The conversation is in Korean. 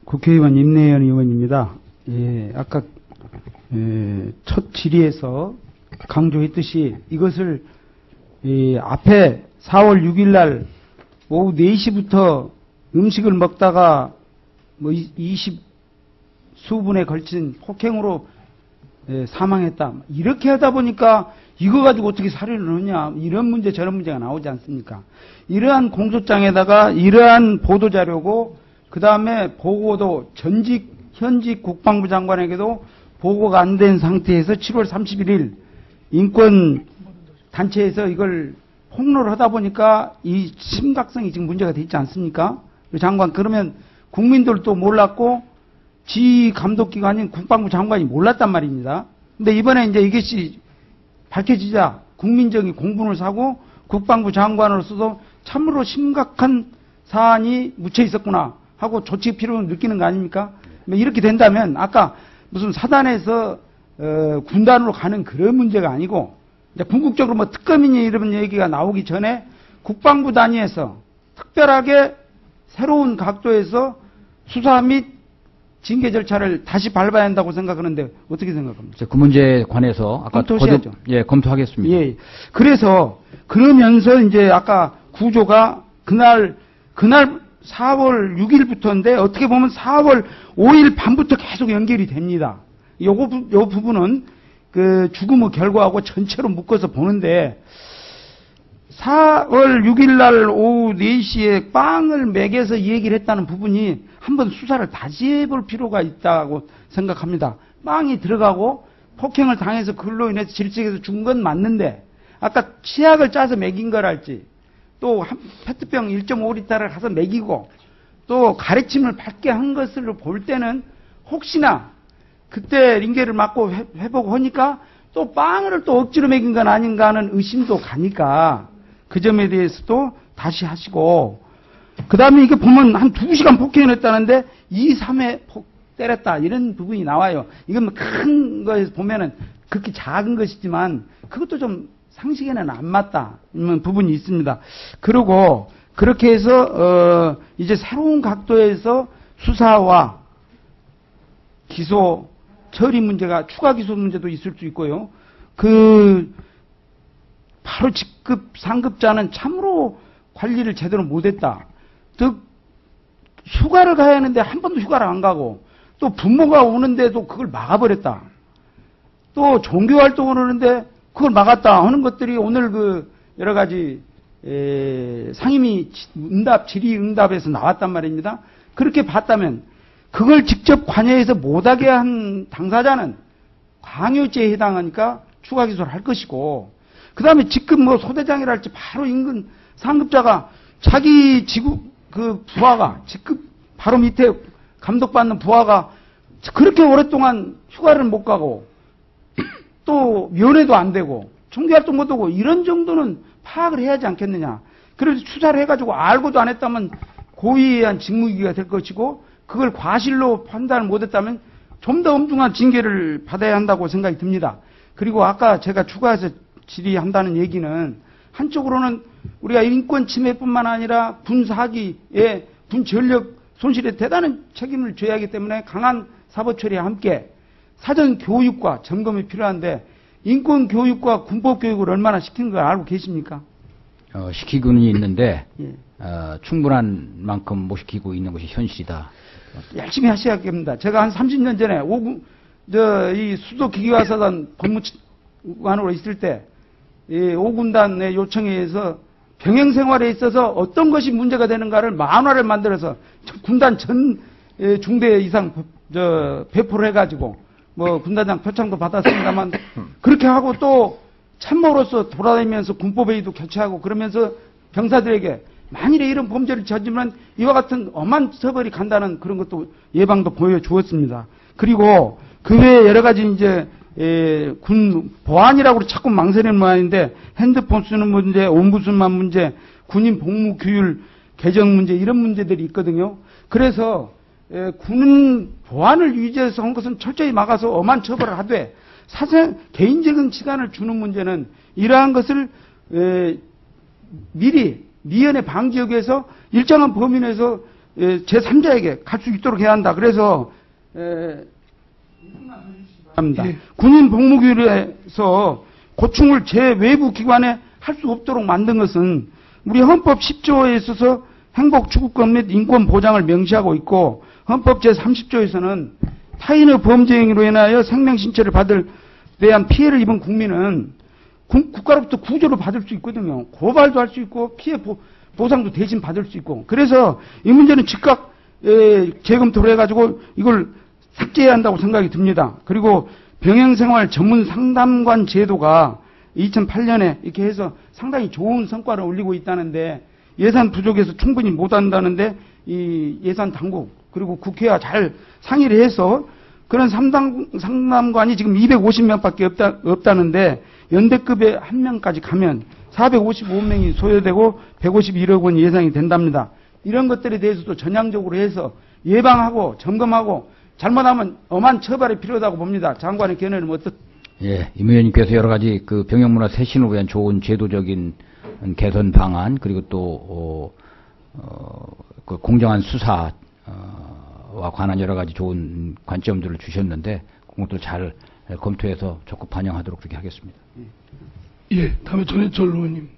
국회의원 임내연 의원입니다. 예, 아까 첫 질의에서 강조했듯이 이것을 앞에 4월 6일 날 오후 4시부터 음식을 먹다가 뭐 20 수분에 걸친 폭행으로 사망했다. 이렇게 하다 보니까 이거 가지고 어떻게 사료를 넣느냐. 이런 문제 저런 문제가 나오지 않습니까? 이러한 공소장에다가 이러한 보도자료고 그 다음에 보고도 현직 국방부 장관에게도 보고가 안 된 상태에서 7월 31일 인권단체에서 이걸 폭로를 하다 보니까 이 심각성이 지금 문제가 되지 않습니까? 장관, 그러면 국민들도 몰랐고 지 감독기관인 국방부 장관이 몰랐단 말입니다. 근데 이번에 이제 이것이 밝혀지자 국민적인 공분을 사고 국방부 장관으로서도 참으로 심각한 사안이 묻혀 있었구나 하고 조치 필요를 느끼는 거 아닙니까? 이렇게 된다면 아까 무슨 사단에서 군단으로 가는 그런 문제가 아니고 이제 궁극적으로 뭐 특검이니 이런 얘기가 나오기 전에 국방부 단위에서 특별하게 새로운 각도에서 수사 및 징계 절차를 다시 밟아야 한다고 생각하는데 어떻게 생각합니까? 그 문제에 관해서 아까 검토하셔야죠. 예, 검토하겠습니다. 예. 그래서 그러면서 이제 아까 구조가 그날 4월 6일부터인데 어떻게 보면 4월 5일 밤부터 계속 연결이 됩니다. 요 부분은 그 죽음의 결과하고 전체로 묶어서 보는데 4월 6일 날 오후 4시에 빵을 먹여서 이 얘기를 했다는 부분이 한번 수사를 다시 해볼 필요가 있다고 생각합니다. 빵이 들어가고 폭행을 당해서 그걸로 인해서 질식해서 죽은 건 맞는데 아까 치약을 짜서 먹인 거랄지 또 페트병 1.5리터를 가서 먹이고 또 가래침을 받게 한 것으로 볼 때는 혹시나 그때 링게를 맞고 회복을 하니까 또 빵을 또 억지로 먹인 건 아닌가 하는 의심도 가니까 그 점에 대해서도 다시 하시고 그 다음에 이게 보면 한 2시간 폭행을 했다는데 2, 3회 때렸다 이런 부분이 나와요. 이건 뭐 큰 거에서 보면은 극히 작은 것이지만 그것도 좀 상식에는 안 맞다 이런 부분이 있습니다. 그리고 그렇게 해서 이제 새로운 각도에서 수사와 기소 처리 문제가 추가 기소 문제도 있을 수 있고요. 바로 직급 상급자는 참으로 관리를 제대로 못했다. 즉 휴가를 가야 하는데 한 번도 휴가를 안 가고 또 부모가 오는데도 그걸 막아버렸다. 또 종교활동을 하는데 그걸 막았다 하는 것들이 오늘 그 여러 가지 상임위 질의응답에서 나왔단 말입니다. 그렇게 봤다면 그걸 직접 관여해서 못하게 한 당사자는 광요죄에 해당하니까 추가 기소를 할 것이고 그 다음에 직급 뭐 소대장이랄지 바로 인근 상급자가 자기 그 부하가 직급 바로 밑에 감독받는 부하가 그렇게 오랫동안 휴가를 못 가고 또 면회도 안 되고 총기활동 못 하고 이런 정도는 파악을 해야 하지 않겠느냐. 그래서 추사를 해가지고 알고도 안 했다면 고의한 직무유기가 될 것이고 그걸 과실로 판단을 못했다면 좀 더 엄중한 징계를 받아야 한다고 생각이 듭니다. 그리고 아까 제가 추가해서 질의한다는 얘기는 한쪽으로는 우리가 인권 침해뿐만 아니라 군 사기에 군 전력 손실에 대단한 책임을 져야 하기 때문에 강한 사법 처리와 함께 사전 교육과 점검이 필요한데 인권 교육과 군법 교육을 얼마나 시키는 걸 알고 계십니까? 시키고는 있는데 예. 충분한 만큼 못 시키고 있는 것이 현실이다. 열심히 하셔야겠습니다. 제가 한 30년 전에 이 수도 기계화사단 법무관으로 있을 때 이 5군단의 요청에 의해서 병행 생활에 있어서 어떤 것이 문제가 되는가를 만화를 만들어서 군단 전 중대 이상 배포를 해가지고 뭐 군단장 표창도 받았습니다만 그렇게 하고 또 참모로서 돌아다니면서 군법회의도 개최하고 그러면서 병사들에게 만일에 이런 범죄를 저지르면 이와 같은 엄한 처벌이 간다는 그런 것도 예방도 보여주었습니다. 그리고 그 외에 여러 가지 이제 군 보안이라고 자꾸 망설이는 모양인데 핸드폰 쓰는 문제, 옴부스만 문제, 군인 복무 규율 개정 문제 이런 문제들이 있거든요. 그래서 군 보안을 유지해서 한 것은 철저히 막아서 엄한 처벌을 하되 개인적인 시간을 주는 문제는 이러한 것을 미리 미연에 방지하기 위해서 일정한 범위 내에서 제3자에게 갈 수 있도록 해야 한다. 그래서 합니다. 예. 군인 복무규율에서 고충을 외부 기관에 할 수 없도록 만든 것은 우리 헌법 10조에 있어서 행복 추구권 및 인권 보장을 명시하고 있고, 헌법 제30조에서는 타인의 범죄 행위로 인하여 생명 신체를 대한 피해를 입은 국민은 국가로부터 구조를 받을 수 있거든요. 고발도 할 수 있고 피해 보상도 대신 받을 수 있고. 그래서 이 문제는 즉각 재검토를 해가지고 이걸 삭제해야 한다고 생각이 듭니다. 그리고 병행생활 전문 상담관 제도가 2008년에 이렇게 해서 상당히 좋은 성과를 올리고 있다는데, 예산 부족해서 충분히 못한다는데 이 예산 당국 그리고 국회와 잘 상의를 해서 그런 상담관이 지금 250명밖에 없다는데, 연대급에 한 명까지 가면 455명이 소요되고 151억 원 예상이 된답니다. 이런 것들에 대해서도 전향적으로 해서 예방하고 점검하고 잘못하면 엄한 처벌이 필요하다고 봅니다. 장관의 견해는 예, 임 의원님께서 여러 가지 그 병역문화 쇄신을 위한 좋은 제도적인 개선 방안, 그리고 또 그 공정한 수사와 관한 여러 가지 좋은 관점들을 주셨는데, 그것도 잘 검토해서 적극 반영하도록 그렇게 하겠습니다. 예, 다음에 전해철 의원님.